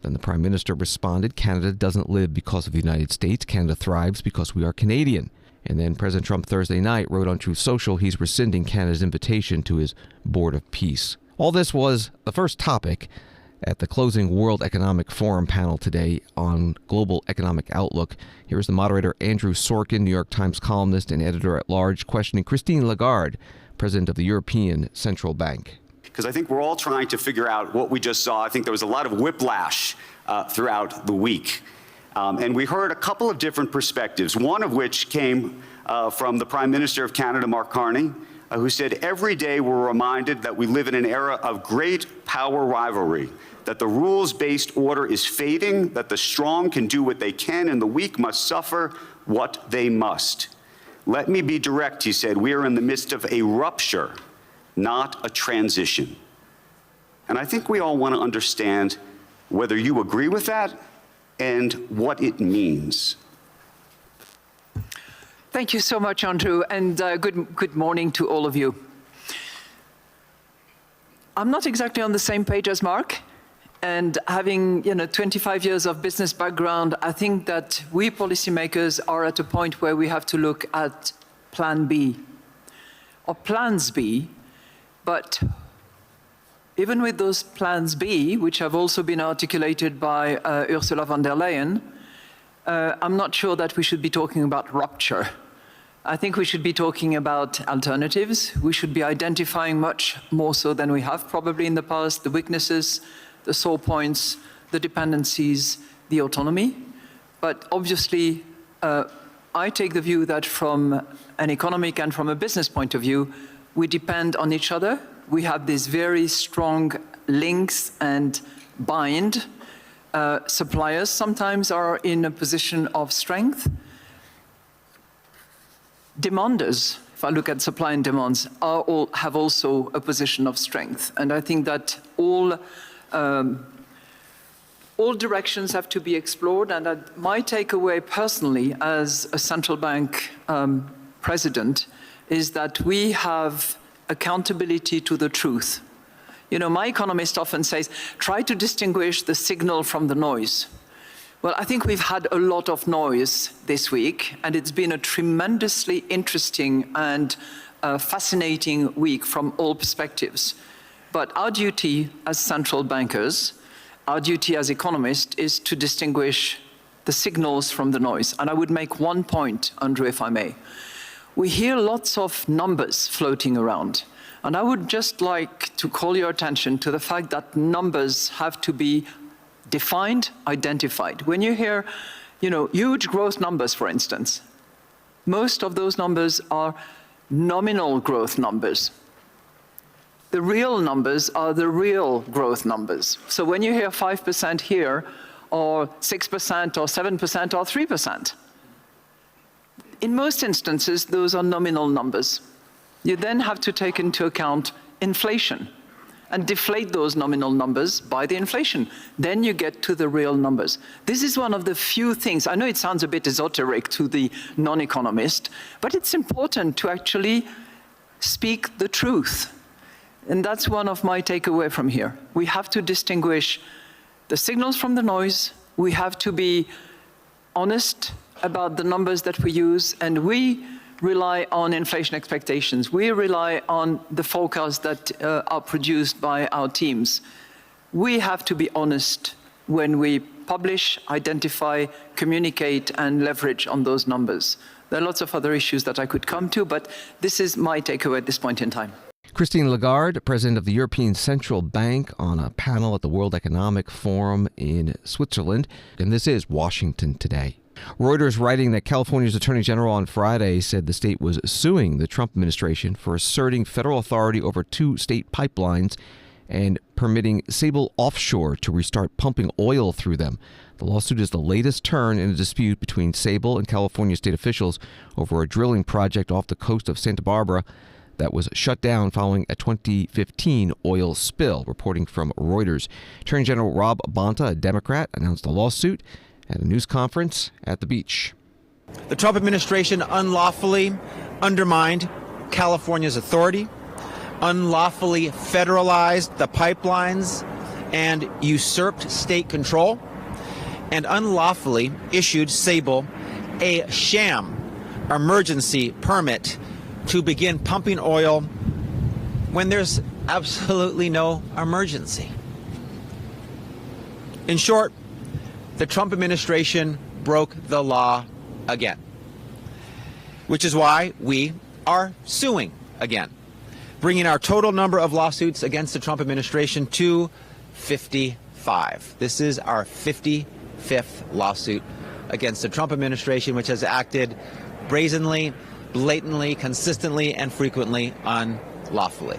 Then the Prime Minister responded, Canada doesn't live because of the United States. Canada thrives because we are Canadian. And then President Trump Thursday night wrote on Truth Social he's rescinding Canada's invitation to his Board of Peace. All this was the first topic at the closing World Economic Forum panel today on global economic outlook. Here's the moderator, Andrew Sorkin, New York Times columnist and editor-at-large, questioning Christine Lagarde, president of the European Central Bank. Because I think we're all trying to figure out what we just saw. I think there was a lot of whiplash throughout the week. And we heard a couple of different perspectives, one of which came from the Prime Minister of Canada, Mark Carney, who said, every day we're reminded that we live in an era of great power rivalry, that the rules-based order is fading, that the strong can do what they can and the weak must suffer what they must. Let me be direct, he said, we are in the midst of a rupture, not a transition. And I think we all want to understand whether you agree with that and what it means. Thank you so much, Andrew, and good morning to all of you. I'm not exactly on the same page as Mark, and having 25 years of business background, I think that we policymakers are at a point where we have to look at Plan B, or Plans B, but even with those Plans B, which have also been articulated by Ursula von der Leyen, I'm not sure that we should be talking about rupture. I think we should be talking about alternatives. We should be identifying much more so than we have probably in the past, the weaknesses, the sore points, the dependencies, the autonomy. But obviously, I take the view that from an economic and from a business point of view, we depend on each other. We have these very strong links and bind. Suppliers sometimes are in a position of strength. Demanders, if I look at supply and demands, have also a position of strength. And I think that all directions have to be explored. And my takeaway personally as a central bank president is that we have accountability to the truth. My economist often says, try to distinguish the signal from the noise. Well, I think we've had a lot of noise this week, and it's been a tremendously interesting and fascinating week from all perspectives. But our duty as central bankers, our duty as economists, is to distinguish the signals from the noise. And I would make one point, Andrew, if I may. We hear lots of numbers floating around. And I would just like to call your attention to the fact that numbers have to be defined, identified. When you hear, huge growth numbers, for instance, most of those numbers are nominal growth numbers. The real numbers are the real growth numbers. So when you hear 5% here, or 6%, or 7%, or 3%, in most instances, those are nominal numbers. You then have to take into account inflation and deflate those nominal numbers by the inflation. Then you get to the real numbers. This is one of the few things, I know it sounds a bit esoteric to the non-economist, but it's important to actually speak the truth. And that's one of my takeaway from here. We have to distinguish the signals from the noise. We have to be honest about the numbers that we use, and we rely on inflation expectations. We rely on the forecasts that are produced by our teams. We have to be honest when we publish, identify, communicate, and leverage on those numbers. There are lots of other issues that I could come to, but this is my takeaway at this point in time. Christine Lagarde, president of the European Central Bank, on a panel at the World Economic Forum in Switzerland. And this is Washington Today. Reuters, writing that California's Attorney General on Friday said the state was suing the Trump administration for asserting federal authority over 2 state pipelines and permitting Sable Offshore to restart pumping oil through them. The lawsuit is the latest turn in a dispute between Sable and California state officials over a drilling project off the coast of Santa Barbara that was shut down following a 2015 oil spill. Reporting from Reuters, Attorney General Rob Bonta, a Democrat, announced the lawsuit at a news conference at the beach. The Trump administration unlawfully undermined California's authority, unlawfully federalized the pipelines and usurped state control, and unlawfully issued Sable a sham emergency permit to begin pumping oil when there's absolutely no emergency. In short, the Trump administration broke the law again, which is why we are suing again, bringing our total number of lawsuits against the Trump administration to 55. This is our 55th lawsuit against the Trump administration, which has acted brazenly, blatantly, consistently, and frequently unlawfully.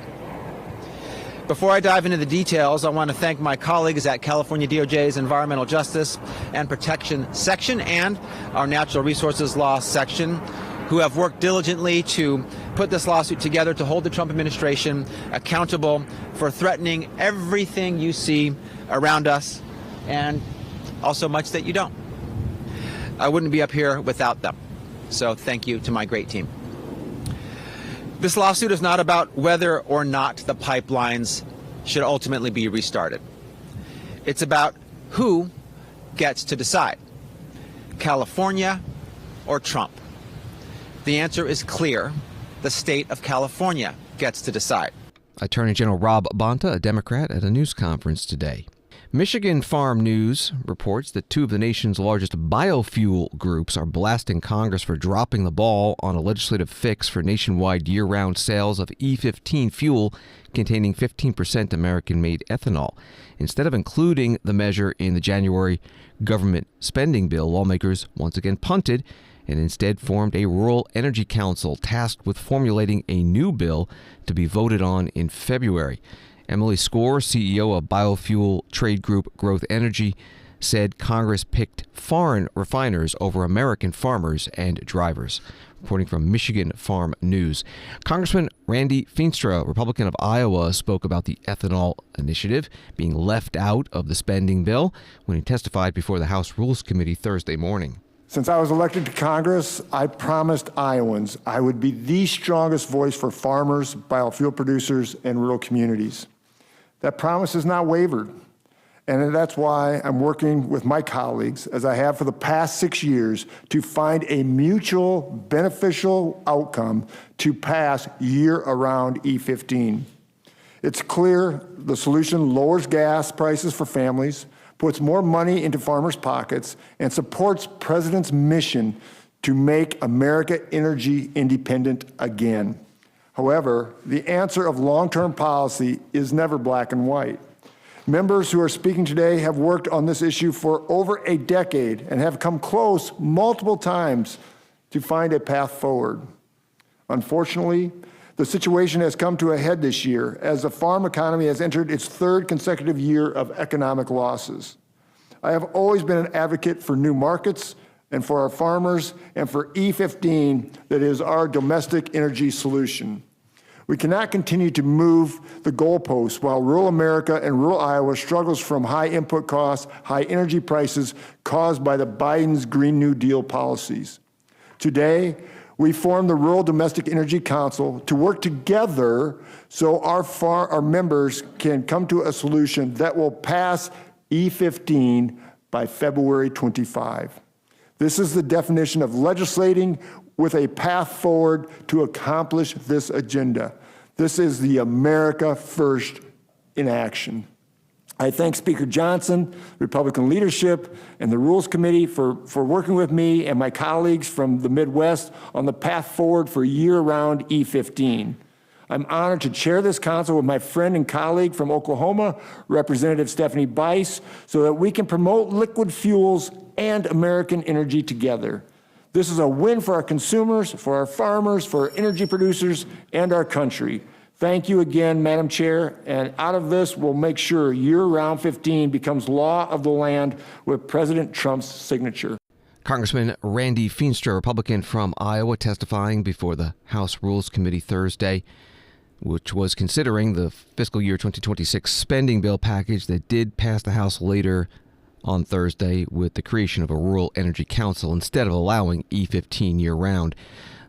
Before I dive into the details, I want to thank my colleagues at California DOJ's Environmental Justice and Protection Section and our Natural Resources Law Section, who have worked diligently to put this lawsuit together to hold the Trump administration accountable for threatening everything you see around us, and also much that you don't. I wouldn't be up here without them. So thank you to my great team. This lawsuit is not about whether or not the pipelines should ultimately be restarted. It's about who gets to decide, California or Trump. The answer is clear. The state of California gets to decide. Attorney General Rob Bonta, a Democrat, at a news conference today. Michigan Farm News reports that 2 of the nation's largest biofuel groups are blasting Congress for dropping the ball on a legislative fix for nationwide year-round sales of E15 fuel containing 15% American-made ethanol. Instead of including the measure in the January government spending bill, lawmakers once again punted and instead formed a Rural Energy Council tasked with formulating a new bill to be voted on in February. Emily Score, CEO of biofuel trade group Growth Energy, said Congress picked foreign refiners over American farmers and drivers. Reporting from Michigan Farm News. Congressman Randy Feenstra, Republican of Iowa, spoke about the ethanol initiative being left out of the spending bill when he testified before the House Rules Committee Thursday morning. Since I was elected to Congress, I promised Iowans I would be the strongest voice for farmers, biofuel producers, and rural communities. That promise has not wavered, and that's why I'm working with my colleagues, as I have for the past 6 years, to find a mutual beneficial outcome to pass year-around E15. It's clear the solution lowers gas prices for families, puts more money into farmers' pockets, and supports President's mission to make America energy independent again. However, the answer of long-term policy is never black and white. Members who are speaking today have worked on this issue for over a decade and have come close multiple times to find a path forward. Unfortunately, the situation has come to a head this year as the farm economy has entered its third consecutive year of economic losses. I have always been an advocate for new markets and for our farmers and for E15 that is our domestic energy solution. We cannot continue to move the goalposts while rural America and rural Iowa struggles from high input costs, high energy prices caused by the Biden's Green New Deal policies. Today, we formed the Rural Domestic Energy Council to work together so our members can come to a solution that will pass E15 by February 25. This is the definition of legislating with a path forward to accomplish this agenda. This is the America First in action. I thank Speaker Johnson, Republican leadership, and the Rules Committee for working with me and my colleagues from the Midwest on the path forward for year-round E15. I'm honored to chair this council with my friend and colleague from Oklahoma, Representative Stephanie Bice, so that we can promote liquid fuels and American energy together. This is a win for our consumers, for our farmers, for our energy producers, and our country. Thank you again, Madam Chair, and out of this, we'll make sure year-round 15 becomes law of the land with President Trump's signature. Congressman Randy Feenstra, Republican from Iowa, testifying before the House Rules Committee Thursday, which was considering the fiscal year 2026 spending bill package that did pass the House later on Thursday with the creation of a Rural Energy Council instead of allowing E15 year-round.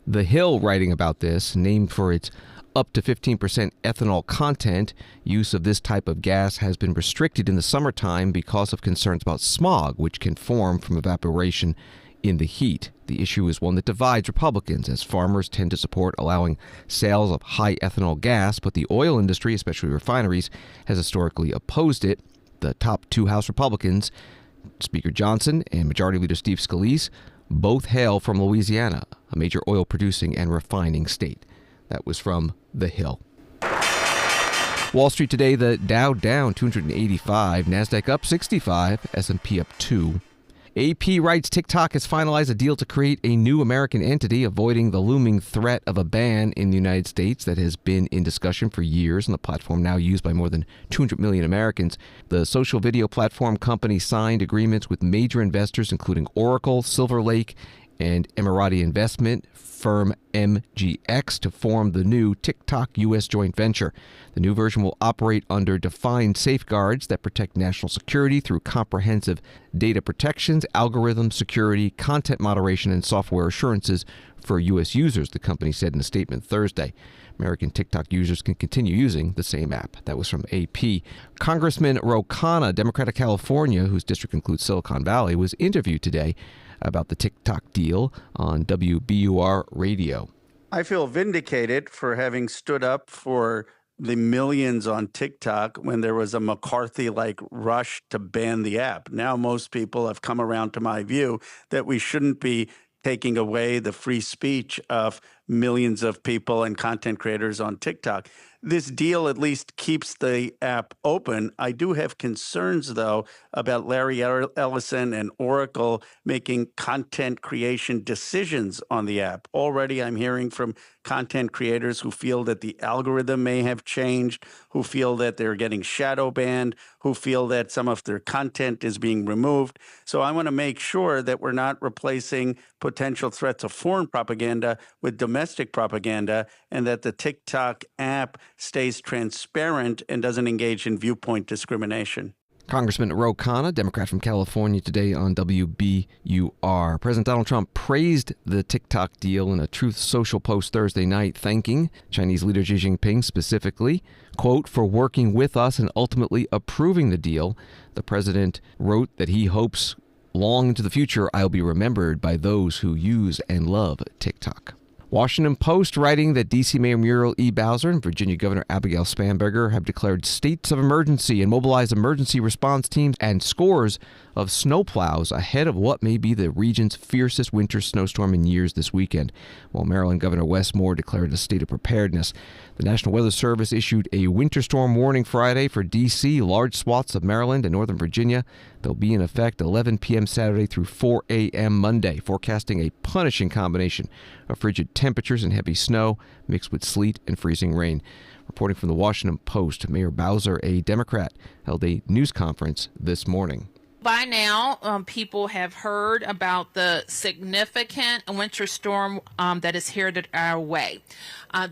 The Hill, writing about this, named for its up to 15% ethanol content, use of this type of gas has been restricted in the summertime because of concerns about smog, which can form from evaporation in the heat. The issue is one that divides Republicans, as farmers tend to support allowing sales of high ethanol gas, but the oil industry, especially refineries, has historically opposed it. The top two House Republicans, Speaker Johnson and Majority Leader Steve Scalise, both hail from Louisiana, a major oil producing and refining state. That was from The Hill. Wall Street today, the Dow down 285, NASDAQ up 65, S&P up 2. AP writes TikTok has finalized a deal to create a new American entity, avoiding the looming threat of a ban in the United States that has been in discussion for years, and the platform now used by more than 200 million Americans. The social video platform company signed agreements with major investors, including Oracle, Silver Lake, and Emirati investment firm MGX, to form the new TikTok U.S. joint venture. The new version will operate under defined safeguards that protect national security through comprehensive data protections, algorithm security, content moderation, and software assurances for U.S. users, the company said in a statement Thursday. American TikTok users can continue using the same app. That was from AP. Congressman Ro Khanna, Democrat of California, whose district includes Silicon Valley, was interviewed today about the TikTok deal on WBUR radio. I feel vindicated for having stood up for the millions on TikTok when there was a McCarthy-like rush to ban the app. Now most people have come around to my view that we shouldn't be taking away the free speech of millions of people and content creators on TikTok. This deal at least keeps the app open. I do have concerns, though, about Larry Ellison and Oracle making content creation decisions on the app. Already I'm hearing from content creators who feel that the algorithm may have changed, who feel that they're getting shadow banned, who feel that some of their content is being removed. So I want to make sure that we're not replacing potential threats of foreign propaganda with domestic propaganda, and that the TikTok app stays transparent and doesn't engage in viewpoint discrimination. Congressman Ro Khanna, Democrat from California, today on WBUR. President Donald Trump praised the TikTok deal in a Truth Social post Thursday night, thanking Chinese leader Xi Jinping specifically, quote, for working with us and ultimately approving the deal. The president wrote that he hopes long into the future I'll be remembered by those who use and love TikTok. Washington Post writing that D.C. Mayor Muriel E. Bowser and Virginia Governor Abigail Spanberger have declared states of emergency and mobilized emergency response teams and scores of snowplows ahead of what may be the region's fiercest winter snowstorm in years this weekend, while Maryland Governor Wes Moore declared a state of preparedness. The National Weather Service issued a winter storm warning Friday for D.C., large swaths of Maryland and Northern Virginia. They'll be in effect 11 p.m. Saturday through 4 a.m. Monday, forecasting a punishing combination of frigid temperatures and heavy snow mixed with sleet and freezing rain. Reporting from the Washington Post, Mayor Bowser, a Democrat, held a news conference this morning. By now, people have heard about the significant winter storm that is headed our way.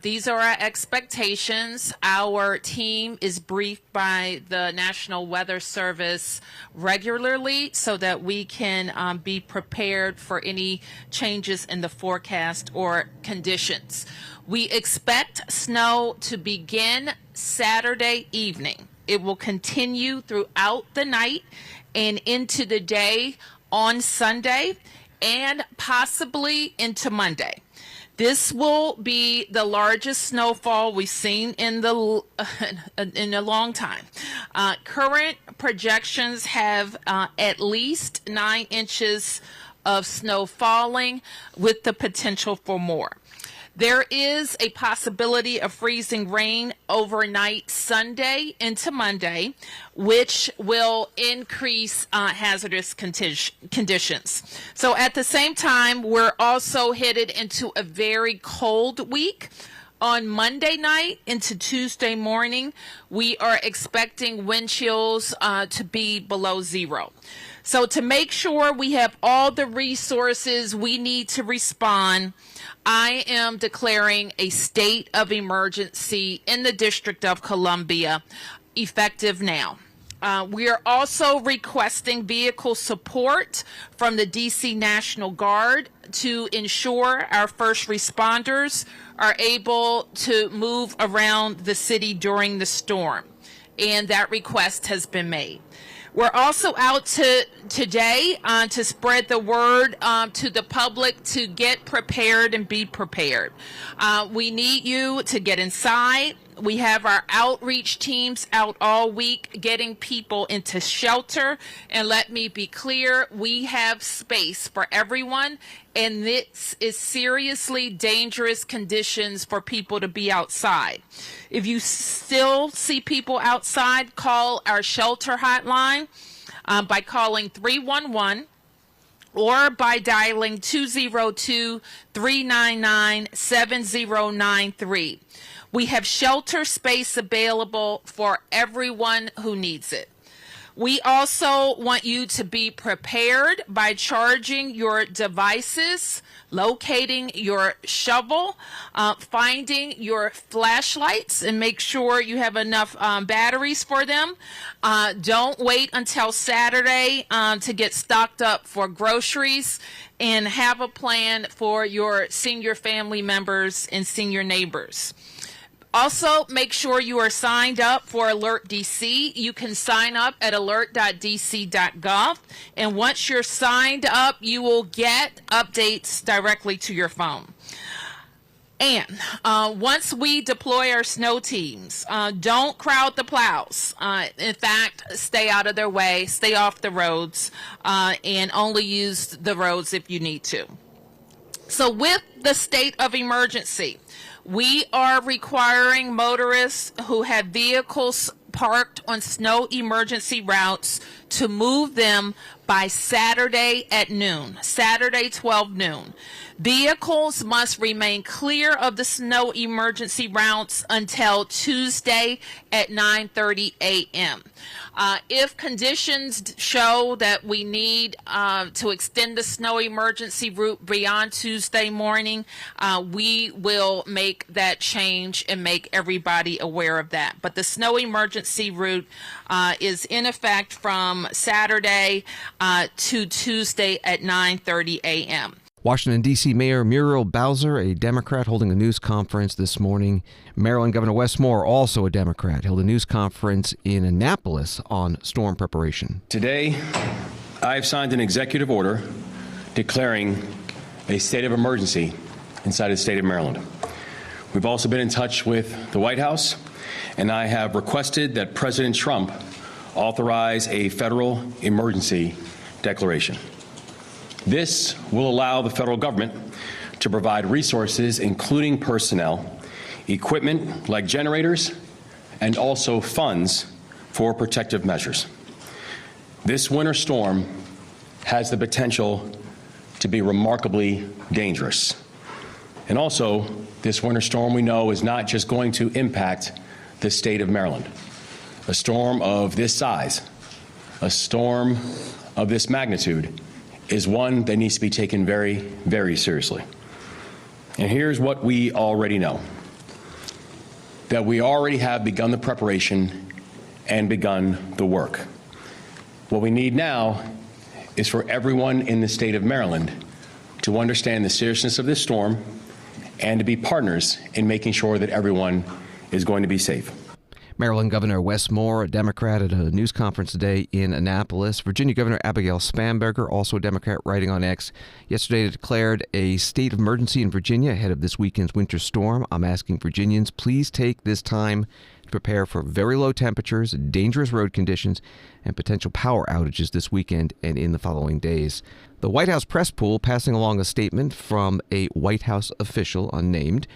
These are our expectations. Our team is briefed by the National Weather Service regularly so that we can be prepared for any changes in the forecast or conditions. We expect snow to begin Saturday evening. It will continue throughout the night and into the day on Sunday and possibly into Monday. This will be the largest snowfall we've seen in a long time. Current projections have at least 9 inches of snow falling with the potential for more. There is a possibility of freezing rain overnight Sunday into Monday, which will increase hazardous conditions. So at the same time, we're also headed into a very cold week. On Monday night into Tuesday morning, we are expecting wind chills to be below zero. So to make sure we have all the resources we need to respond, I am declaring a state of emergency in the District of Columbia, effective now. We are also requesting vehicle support from the D.C. National Guard to ensure our first responders are able to move around the city during the storm, and that request has been made. We're also out today to spread the word to the public to get prepared and be prepared. We need you to get inside. We have our outreach teams out all week getting people into shelter. And let me be clear, we have space for everyone. And this is seriously dangerous conditions for people to be outside. If you still see people outside, call our shelter hotline by calling 311 or by dialing 202-399-7093. We have shelter space available for everyone who needs it. We also want you to be prepared by charging your devices, locating your shovel, finding your flashlights, and make sure you have enough batteries for them. Don't wait until Saturday to get stocked up for groceries, and have a plan for your senior family members and senior neighbors. Also, make sure you are signed up for Alert DC. You can sign up at alert.dc.gov. And once you're signed up, you will get updates directly to your phone. And once we deploy our snow teams, don't crowd the plows. In fact, stay out of their way, stay off the roads, and only use the roads if you need to. So with the state of emergency, we are requiring motorists who have vehicles parked on snow emergency routes to move them by Saturday at noon, Saturday 12 noon. Vehicles must remain clear of the snow emergency routes until Tuesday at 9:30 a.m. If conditions show that we need to extend the snow emergency route beyond Tuesday morning, we will make that change and make everybody aware of that. But the snow emergency route is in effect from Saturday to Tuesday at 9:30 a.m. Washington, D.C. Mayor Muriel Bowser, a Democrat, holding a news conference this morning. Maryland Governor Wes Moore, also a Democrat, held a news conference in Annapolis on storm preparation. Today, I've signed an executive order declaring a state of emergency inside the state of Maryland. We've also been in touch with the White House, and I have requested that President Trump authorize a federal emergency declaration. This will allow the federal government to provide resources, including personnel, equipment like generators, and also funds for protective measures. This winter storm has the potential to be remarkably dangerous. And also, this winter storm, we know, is not just going to impact the state of Maryland. A storm of this size, a storm of this magnitude, is one that needs to be taken very, very seriously. And here's what we already know. That we already have begun the preparation and begun the work. What we need now is for everyone in the state of Maryland to understand the seriousness of this storm and to be partners in making sure that everyone is going to be safe. Maryland Governor Wes Moore, a Democrat, at a news conference today in Annapolis. Virginia Governor Abigail Spanberger, also a Democrat, writing on X, yesterday declared a state of emergency in Virginia ahead of this weekend's winter storm. I'm asking Virginians, please take this time to prepare for very low temperatures, dangerous road conditions, and potential power outages this weekend and in the following days. The White House press pool passing along a statement from a White House official, unnamed.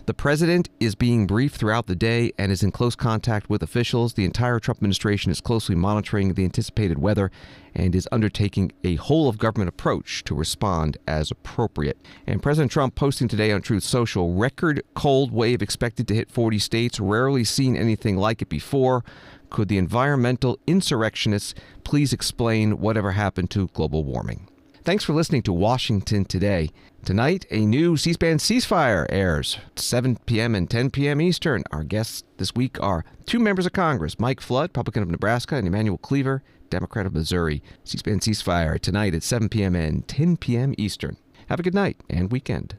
The president is being briefed throughout the day and is in close contact with officials. The entire Trump administration is closely monitoring the anticipated weather and is undertaking a whole-of-government approach to respond as appropriate. And President Trump posting today on Truth Social, record cold wave expected to hit 40 states, rarely seen anything like it before. Could the environmental insurrectionists please explain whatever happened to global warming? Thanks for listening to Washington Today. Tonight, a new C-SPAN ceasefire airs, 7 p.m. and 10 p.m. Eastern. Our guests this week are two members of Congress, Mike Flood, Republican of Nebraska, and Emanuel Cleaver, Democrat of Missouri. C-SPAN ceasefire tonight at 7 p.m. and 10 p.m. Eastern. Have a good night and weekend.